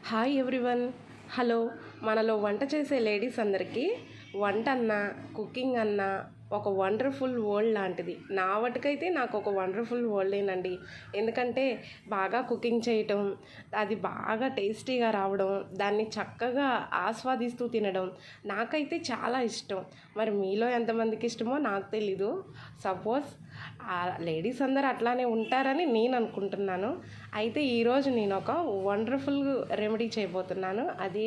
Hi everyone. Hello. మనలో వంట చేసే లేడీస్ అందరికీ వంట అన్నా కుకింగ్ అన్నా ఒక వండర్ఫుల్ వరల్డ్ లాంటిది. నా వాటికైతే నాకు ఒక వండర్ఫుల్ వరల్డేనండి. ఎందుకంటే బాగా కుకింగ్ చేయటం, అది బాగా టేస్టీగా రావడం, దాన్ని చక్కగా ఆస్వాదిస్తూ తినడం నాకైతే చాలా ఇష్టం. మరి మీలో ఎంతమందికి ఇష్టమో నాకు తెలీదు. సపోజ్ లేడీస్ అందరూ అట్లానే ఉంటారని నేను అనుకుంటున్నాను. అయితే ఈరోజు నేను ఒక వండర్ఫుల్ రెమెడీ చేయబోతున్నాను. అది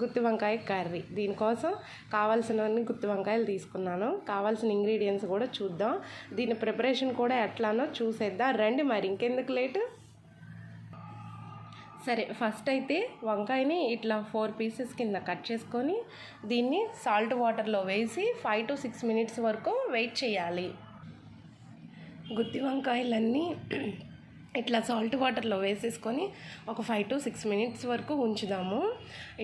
గుత్తి వంకాయ కర్రీ. దీనికోసం కావాల్సినవన్నీ గుత్తి వంకాయలు తీసుకున్నాను. కావాల్సిన ఇంగ్రీడియంట్స్ కూడా చూద్దాం. దీని ప్రిపరేషన్ కూడా ఎట్లానో చూసేద్దాం రండి. మరి ఇంకెందుకు లేటు. సరే, ఫస్ట్ అయితే వంకాయని ఇట్లా 4 పీసెస్ కింద కట్ చేసుకొని దీన్ని సాల్ట్ వాటర్లో వేసి 5 to 6 minutes వరకు వెయిట్ చేయాలి. గుత్తి వంకాయలన్నీ ఇట్లా సాల్ట్ వాటర్లో వేసేసుకొని ఒక 5 to 6 minutes వరకు ఉంచుదాము.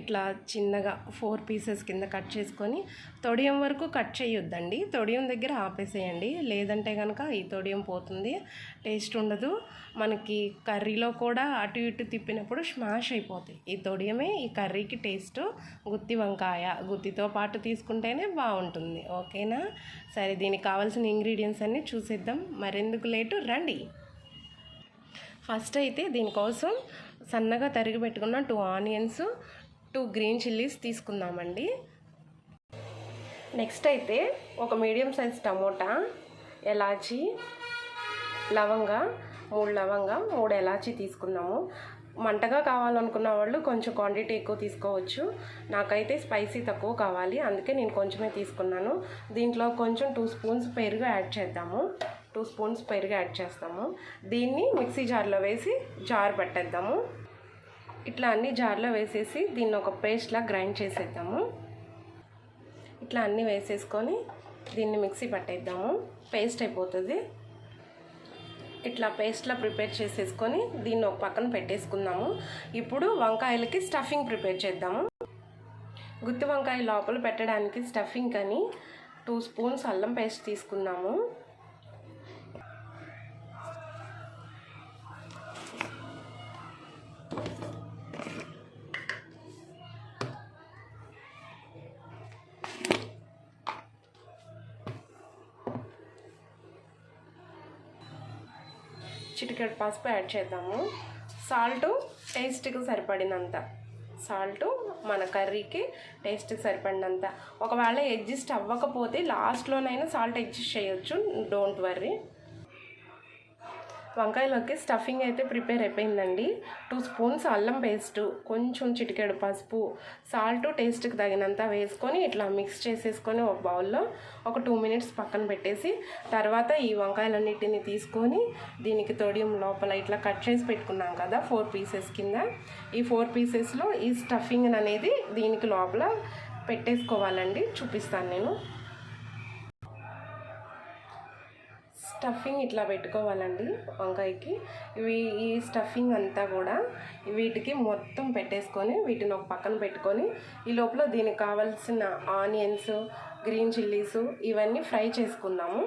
ఇట్లా చిన్నగా 4 పీసెస్ కింద కట్ చేసుకొని తొడియం వరకు కట్ చేయొద్దండి. తొడియం దగ్గర ఆపేసేయండి, లేదంటే కనుక ఈ తొడియం పోతుంది, టేస్ట్ ఉండదు. మనకి కర్రీలో కూడా అటు ఇటు తిప్పినప్పుడు స్మాష్ అయిపోతాయి. ఈ తొడియమే ఈ కర్రీకి టేస్ట్. గుత్తి వంకాయ గుత్తితో పాటు తీసుకుంటేనే బాగుంటుంది. ఓకేనా? సరే, దీనికి కావాల్సిన ఇంగ్రీడియంట్స్ అన్నీ చూసేద్దాం. మరెందుకు లేటు, రండి. ఫస్ట్ అయితే దీనికోసం సన్నగా తరిగి పెట్టుకున్న 2 ఆనియన్స్, 2 గ్రీన్ చిల్లీస్ తీసుకుందామండి. నెక్స్ట్ అయితే ఒక మీడియం సైజ్ టమోటా, ఎలాచీ, లవంగా 3 లవంగా, 3 ఎలాచీ తీసుకుందాము. మంటగా కావాలనుకున్న వాళ్ళు కొంచెం క్వాంటిటీ ఎక్కువ తీసుకోవచ్చు. నాకైతే స్పైసీ తక్కువ కావాలి, అందుకే నేను కొంచెమే తీసుకున్నాను. దీంట్లో కొంచెం 2 స్పూన్స్ పెరుగు యాడ్ చేద్దాము. 2 స్పూన్స్ పెరుగు యాడ్ చేస్తాము. దీన్ని మిక్సీ జార్లో వేసి జార్ పట్టేద్దాము. ఇట్లా అన్ని జార్లో వేసేసి దీన్ని ఒక పేస్ట్లా గ్రైండ్ చేసేద్దాము. ఇట్లా అన్నీ వేసేసుకొని దీన్ని మిక్సీ పట్టేద్దాము. పేస్ట్ అయిపోతుంది. ఇట్లా పేస్ట్లా ప్రిపేర్ చేసేసుకొని దీన్ని ఒక పక్కన పెట్టేసుకుందాము. ఇప్పుడు వంకాయలకి స్టఫింగ్ ప్రిపేర్ చేద్దాము. గుత్తి వంకాయ లోపల పెట్టడానికి స్టఫింగ్ అని 2 స్పూన్స్ అల్లం పేస్ట్ తీసుకుందాము. చిటికెడు పసుపు యాడ్ చేద్దాము. సాల్ట్ టేస్ట్కి సరిపడినంత సాల్ట్, మన కర్రీకి టేస్ట్కి సరిపడినంత. ఒకవేళ అడ్జస్ట్ అవ్వకపోతే లాస్ట్లోనైనా సాల్ట్ అడ్జస్ట్ చేయొచ్చు, డోంట్ వర్రీ. వంకాయలోకి స్టఫింగ్ అయితే ప్రిపేర్ అయిపోయిందండి. 2 స్పూన్స్ అల్లం పేస్టు, కొంచెం చిటికెడు పసుపు, సాల్ట్ టేస్ట్కి తగినంత వేసుకొని ఇట్లా మిక్స్ చేసేసుకొని ఒక బౌల్లో ఒక 2 minutes పక్కన పెట్టేసి తర్వాత ఈ వంకాయలన్నిటిని తీసుకొని దీనికి తొడియం లోపల ఇట్లా కట్ చేసి పెట్టుకున్నాం కదా 4 పీసెస్ కింద, ఈ 4 పీసెస్లో ఈ స్టఫింగ్ అనేది దీనికి లోపల పెట్టేసుకోవాలండి. చూపిస్తాను నేను. స్టఫింగ్ ఇట్లా పెట్టుకోవాలండి వంకాయకి. ఈ స్టఫింగ్ అంతా కూడా వీటికి మొత్తం పెట్టేసుకొని వీటిని ఒక పక్కన పెట్టుకొని ఈ లోపల దీనికి కావాల్సిన ఆనియన్స్, గ్రీన్ చిల్లీస్ ఇవన్నీ ఫ్రై చేసుకుందాము.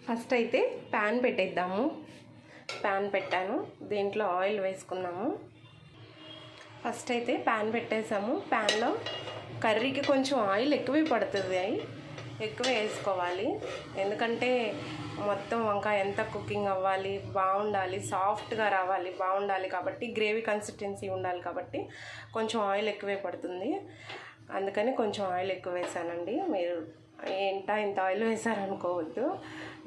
ఫస్ట్ అయితే ప్యాన్ పెట్టేద్దాము. ప్యాన్ పెట్టాను, దీంట్లో ఆయిల్ వేసుకుందాము. ఫస్ట్ అయితే ప్యాన్ పెట్టేసాము. ప్యాన్లో కర్రీకి కొంచెం ఆయిల్ ఎక్కువే పడుతుంది, ఎక్కువ వేసుకోవాలి. ఎందుకంటే మొత్తం వంకాయ ఎంత కుకింగ్ అవ్వాలి, బాగుండాలి, సాఫ్ట్గా రావాలి, బాగుండాలి కాబట్టి, గ్రేవీ కన్సిస్టెన్సీ ఉండాలి కాబట్టి కొంచెం ఆయిల్ ఎక్కువే పడుతుంది. అందుకని కొంచెం ఆయిల్ ఎక్కువ వేసానండి. మీరు ఇంత ఆయిల్ వేసారనుకోవద్దు,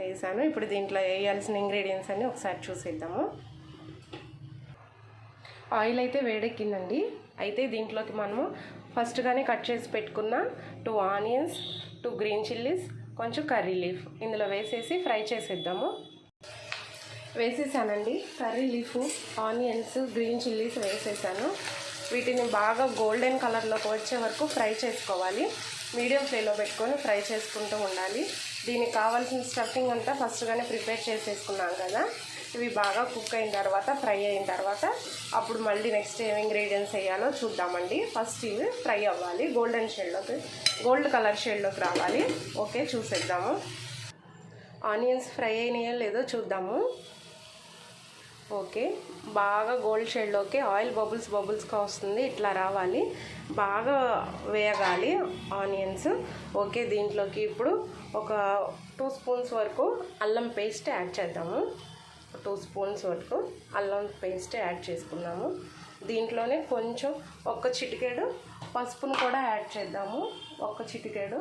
వేసాను. ఇప్పుడు దీంట్లో వేయాల్సిన ఇంగ్రీడియంట్స్ అన్నీ ఒకసారి చూసేద్దాము. ఆయిల్ అయితే వేడెక్కిందండి. అయితే దీంట్లోకి మనము ఫస్ట్గానే కట్ చేసి పెట్టుకున్న 2 ఆనియన్స్, 2 గ్రీన్ చిల్లీస్, కొంచెం కర్రీ లీఫ్ ఇందులో వేసేసి ఫ్రై చేసేద్దాము. వేసేసానండి. Curry leaf, onions, green chillies వేసేసాను. వీటిని బాగా గోల్డెన్ కలర్లోకి వచ్చే వరకు ఫ్రై చేసుకోవాలి. మీడియం ఫ్లేమ్లో పెట్టుకొని ఫ్రై చేసుకుంటూ ఉండాలి. దీనికి కావాల్సిన స్టఫింగ్ అంతా ఫస్ట్గానే ప్రిపేర్ చేసేసుకున్నాం కదా, ఇవి బాగా కుక్ అయిన తర్వాత, ఫ్రై అయిన తర్వాత అప్పుడు మళ్ళీ నెక్స్ట్ ఏం ఇంగ్రీడియంట్స్ వేయాలో చూద్దామండి. ఫస్ట్ ఇవి ఫ్రై అవ్వాలి, గోల్డ్ కలర్ షేడ్లోకి రావాలి. ఓకే, చూసేద్దాము. ఆనియన్స్ ఫ్రై అయినాయో లేదో చూద్దాము. ఓకే, బాగా గోల్డ్ షేడ్లోకి ఆయిల్ బబుల్స్గా వస్తుంది, ఇట్లా రావాలి, బాగా వేయగాలి ఆనియన్స్. ఓకే, దీంట్లోకి ఇప్పుడు ఒక 2 స్పూన్స్ వరకు అల్లం పేస్ట్ యాడ్ చేద్దాము. 2 స్పూన్స్ వరకు అల్లం పేస్ట్ యాడ్ చేసుకున్నాము. దీంట్లోనే కొంచెం ఒక చిటికెడు పసుపును కూడా యాడ్ చేద్దాము. ఒక చిటికెడు,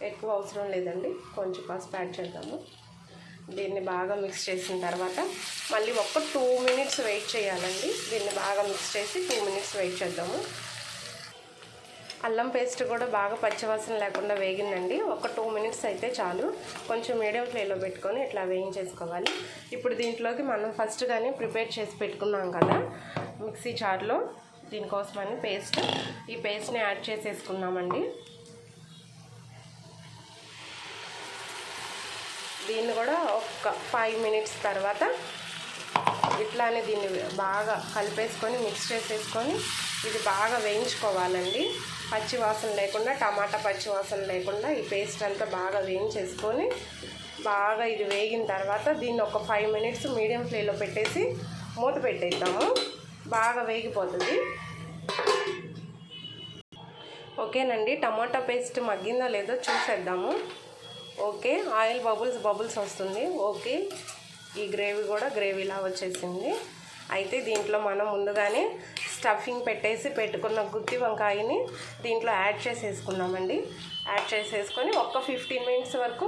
ఎక్కువ అవసరం లేదండి, కొంచెం పసుపు యాడ్ చేద్దాము. దీన్ని బాగా మిక్స్ చేసిన తర్వాత మళ్ళీ ఒక 2 మినిట్స్ వెయిట్ చేయాలండి. దీన్ని బాగా మిక్స్ చేసి 2 మినిట్స్ వెయిట్ చేద్దాము. అల్లం పేస్ట్ కూడా బాగా పచ్చివాసన లేకుండా వేగిందండి. ఒక 2 మినిట్స్ అయితే చాలు. కొంచెం మీడియం ఫ్లేమ్లో పెట్టుకొని ఇట్లా వేయించేసుకోవాలి. ఇప్పుడు దీంట్లోకి మనం ఫస్ట్ కానీ ప్రిపేర్ చేసి పెట్టుకున్నాం కదా మిక్సీ జార్లో, దీనికోసమని ఈ పేస్ట్ని యాడ్ చేసేసుకున్నామండి. దీన్ని కూడా ఒక 5 మినిట్స్ తర్వాత ఇట్లానే దీన్ని బాగా కలిపేసుకొని మిక్స్ చేసేసుకొని ఇది బాగా వేయించుకోవాలండి. పచ్చి వాసన లేకుండా, టమాటా పచ్చి వాసన లేకుండా ఈ పేస్ట్ అంతా బాగా వేయించేసుకొని బాగా ఇది వేగిన తర్వాత దీన్ని ఒక 5 మినిట్స్ మీడియం ఫ్లేమ్లో పెట్టేసి మూత పెట్టేద్దాము. బాగా వేగిపోతుంది. ఓకేనండి, టమాటా పేస్ట్ మగ్గిందో లేదో చూసేద్దాము. ఓకే, ఆయిల్ బబుల్స్ వస్తుంది. ఓకే, ఈ గ్రేవీ కూడా గ్రేవీలా వచ్చేసింది. అయితే దీంట్లో మనం ముందుగానే స్టఫింగ్ పెట్టుకున్న గుత్తి వంకాయని దీంట్లో యాడ్ చేసేసుకున్నామండి. యాడ్ చేసేసుకొని ఒక 15 మినిట్స్ వరకు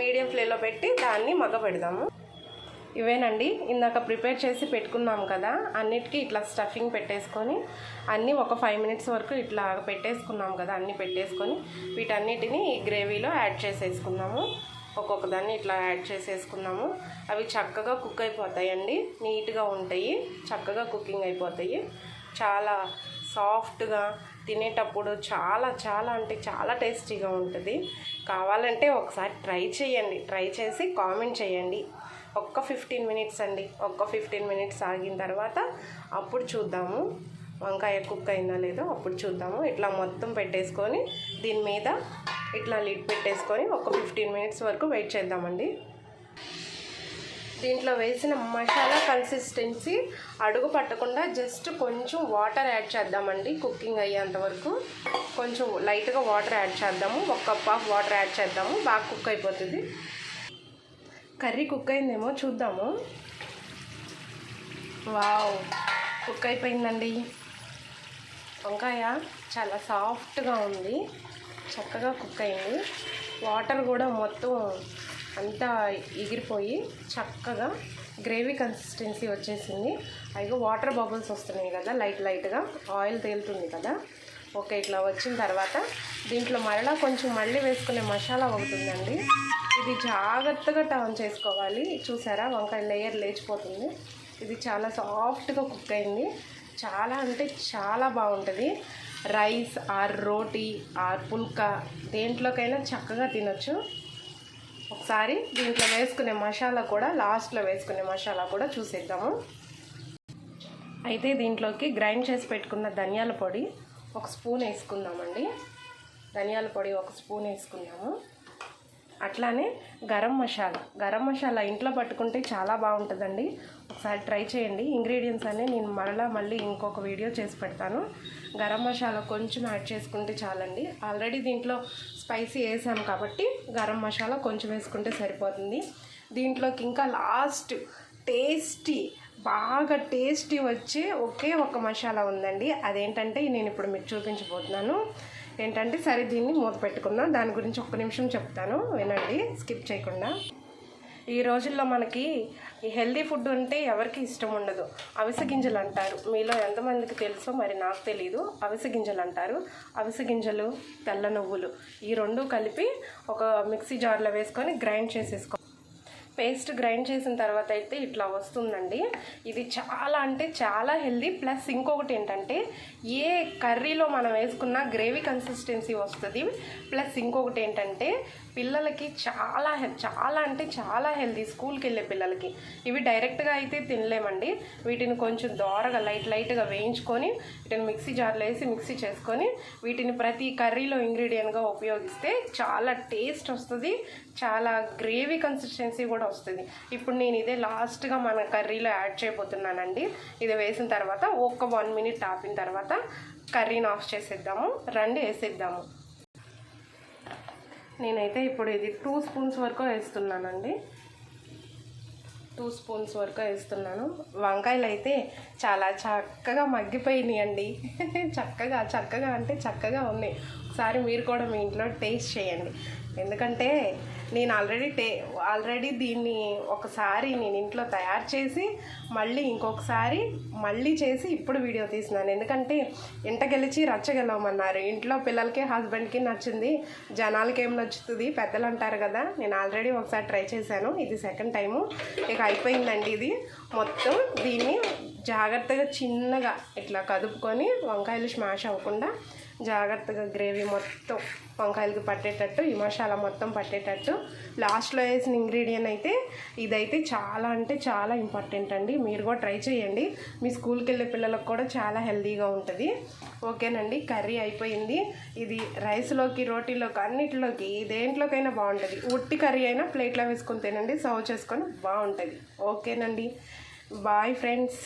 మీడియం ఫ్లేమ్లో పెట్టి దాన్ని మగ్గపెడదాము. ఇవేనండి ఇందాక ప్రిపేర్ చేసి పెట్టుకున్నాం కదా, అన్నిటికీ ఇట్లా స్టఫింగ్ పెట్టేసుకొని అన్నీ ఒక 5 మినిట్స్ వరకు ఇట్లా పెట్టేసుకున్నాం కదా, అన్నీ పెట్టేసుకొని వీటన్నిటిని ఈ గ్రేవీలో యాడ్ చేసేసుకున్నాము. ఒక్కొక్క దాన్ని ఇట్లా యాడ్ చేసేసుకున్నాము. అవి చక్కగా కుక్ అయిపోతాయండి, నీట్గా ఉంటాయి, చక్కగా కుకింగ్ అయిపోతాయి. చాలా సాఫ్ట్గా తినేటప్పుడు చాలా అంటే చాలా టేస్టీగా ఉంటుంది. కావాలంటే ఒకసారి ట్రై చేయండి. ట్రై చేసి కామెంట్ చేయండి. ఒక్క 15 మినిట్స్ అండి, ఒక్క 15 మినిట్స్ ఆగిన తర్వాత అప్పుడు చూద్దాము వంకాయ కుక్ అయిందో లేదో, అప్పుడు చూద్దాము. ఇట్లా మొత్తం పెట్టేసుకొని దీని మీద ఇట్లా లిడ్ పెట్టేసుకొని ఒక 15 మినిట్స్ వరకు వెయిట్ చేద్దామండి. దీంట్లో వేసిన మసాలా కన్సిస్టెన్సీ అడుగు పట్టకుండా జస్ట్ కొంచెం వాటర్ యాడ్ చేద్దామండి. కుకింగ్ అయ్యేంత వరకు కొంచెం లైట్గా వాటర్ యాడ్ చేద్దాము. 1 కప్ ఆఫ్ వాటర్ యాడ్ చేద్దాము, బాగా కుక్ అయిపోతుంది. కర్రీ కుక్ అయిందేమో చూద్దాము. వావ్, కుక్ అయిపోయిందండి. వంకాయ చాలా సాఫ్ట్గా ఉంది, చక్కగా కుక్ అయింది. వాటర్ కూడా మొత్తం అంతా ఎగిరిపోయి చక్కగా గ్రేవీ కన్సిస్టెన్సీ వచ్చేసింది. అయిగా వాటర్ బబుల్స్ వస్తున్నాయి కదా, లైట్గా ఆయిల్ తేలుతుంది కదా. ఓకే, ఇట్లా వచ్చిన తర్వాత దీంట్లో మళ్ళీ వేసుకునే మసాలా అవుతుందండి. ఇది జాగ్రత్తగా టర్న్ చేసుకోవాలి. చూసారా, వంకాయ లేయర్ లేచిపోతుంది. ఇది చాలా సాఫ్ట్గా కుక్ అయింది. చాలా అంటే చాలా బాగుంటుంది. రైస్ ఆర్ రోటీ ఆర్ పుల్కా దేంట్లోకైనా చక్కగా తినొచ్చు. ఒకసారి దీంట్లో వేసుకునే మసాలా కూడా, లాస్ట్లో వేసుకునే మసాలా కూడా చూసేద్దాము. అయితే దీంట్లోకి గ్రైండ్ చేసి పెట్టుకున్న ధనియాల పొడి 1 స్పూన్ వేసుకుందామండి. ధనియాల పొడి 1 స్పూన్ వేసుకున్నాము. అట్లానే గరం మసాలా ఇంట్లో పట్టుకుంటే చాలా బాగుంటుందండి. ఒకసారి ట్రై చేయండి. ఇంగ్రీడియంట్స్ అన్నీ నేను మళ్ళీ ఇంకొక వీడియో చేసి పెడతాను. గరం మసాలా కొంచెం యాడ్ చేసుకుంటే చాలండి. ఆల్రెడీ దీంట్లో స్పైసీ వేసాం కాబట్టి గరం మసాలా కొంచెం వేసుకుంటే సరిపోతుంది. దీంట్లోకి ఇంకా లాస్ట్ బాగా టేస్టీ వచ్చే ఒకే ఒక మసాలా ఉందండి. అదేంటంటే నేను ఇప్పుడు మీకు చూపించబోతున్నాను. ఏంటంటే సరే దీన్ని మూత పెట్టుకుందాం. దాని గురించి 1 నిమిషం చెప్తాను, వినండి స్కిప్ చేయకుండా. ఈ రోజుల్లో మనకి ఈ హెల్దీ ఫుడ్ అంటే ఎవరికి ఇష్టం ఉండదు. అవిసె గింజలు అంటారు. మీలో ఎంతమందికి తెలుసో మరి నాకు తెలీదు. అవిసె గింజలు అంటారు. అవిసె గింజలు, తెల్ల నువ్వులు ఈ 2 కలిపి ఒక మిక్సీ జార్లో వేసుకొని గ్రైండ్ చేసేసుకో. పేస్ట్ గ్రైండ్ చేసిన తర్వాత అయితే ఇట్లా వస్తుందండి. ఇది చాలా అంటే చాలా హెల్దీ. ప్లస్ ఇంకొకటి ఏంటంటే ఏ కర్రీలో మనం వేసుకున్న గ్రేవీ కన్సిస్టెన్సీ వస్తుంది. ప్లస్ ఇంకొకటి ఏంటంటే పిల్లలకి చాలా అంటే చాలా హెల్తీ, స్కూల్కి వెళ్ళే పిల్లలకి. ఇవి డైరెక్ట్గా అయితే తినలేమండి. వీటిని కొంచెం దోరగా లైట్గా వేయించుకొని వీటిని మిక్సీ జార్లో వేసి మిక్సీ చేసుకొని వీటిని ప్రతి కర్రీలో ఇంగ్రీడియంట్గా ఉపయోగిస్తే చాలా టేస్ట్ వస్తుంది, చాలా గ్రేవీ కన్సిస్టెన్సీ కూడా వస్తుంది. ఇప్పుడు నేను ఇదే లాస్ట్గా మన కర్రీలో యాడ్ చేయబోతున్నానండి. ఇది వేసిన తర్వాత ఒక 1 మినిట్ ఆపిన తర్వాత కర్రీని ఆఫ్ చేసేద్దాము. రండి వేసేద్దాము. నేనైతే ఇప్పుడు ఇది 2 స్పూన్స్ వరకు వేస్తున్నానండి. 2 స్పూన్స్ వరకు వేస్తున్నాను. వంకాయలు అయితే చాలా చక్కగా మగ్గిపోయినాయండి. చక్కగా అంటే చక్కగా ఉన్నాయి. ఒకసారి మీరు కూడా మీ ఇంట్లో టేస్ట్ చేయండి. ఎందుకంటే నేను ఆల్రెడీ దీన్ని ఒకసారి నేను ఇంట్లో తయారు చేసి మళ్ళీ చేసి ఇప్పుడు వీడియో తీసినాను. ఎందుకంటే ఇంట గెలిచి రచ్చగెలవమన్నారు. ఇంట్లో పిల్లలకి హస్బెండ్కి నచ్చింది, జనాలకి ఏం నచ్చుతుంది పెద్దలు అంటారు కదా. నేను ఆల్రెడీ ఒకసారి ట్రై చేశాను, ఇది సెకండ్ టైము. ఇక అయిపోయిందండి. ఇది మొత్తం దీన్ని జాగ్రత్తగా చిన్నగా ఇట్లా కదుపుకొని వంకాయలు స్మాష్ అవ్వకుండా జాగ్రత్తగా గ్రేవీ మొత్తం వంకాయలకి పట్టేటట్టు, ఈ మసాలా మొత్తం పట్టేటట్టు లాస్ట్లో వేసిన ఇంగ్రీడియంట్ అయితే ఇదైతే చాలా అంటే చాలా ఇంపార్టెంట్ అండి. మీరు కూడా ట్రై చేయండి. మీ స్కూల్కి వెళ్ళే పిల్లలకు కూడా చాలా హెల్తీగా ఉంటుంది. ఓకేనండి, కర్రీ అయిపోయింది. ఇది రైస్లోకి, రోటీలోకి, అన్నిటిలోకి దేంట్లోకైనా బాగుంటుంది. ఉట్టి కర్రీ అయినా ప్లేట్లో వేసుకొని తినండి, సర్వ్ చేసుకొని బాగుంటుంది. ఓకేనండి, బాయ్ ఫ్రెండ్స్.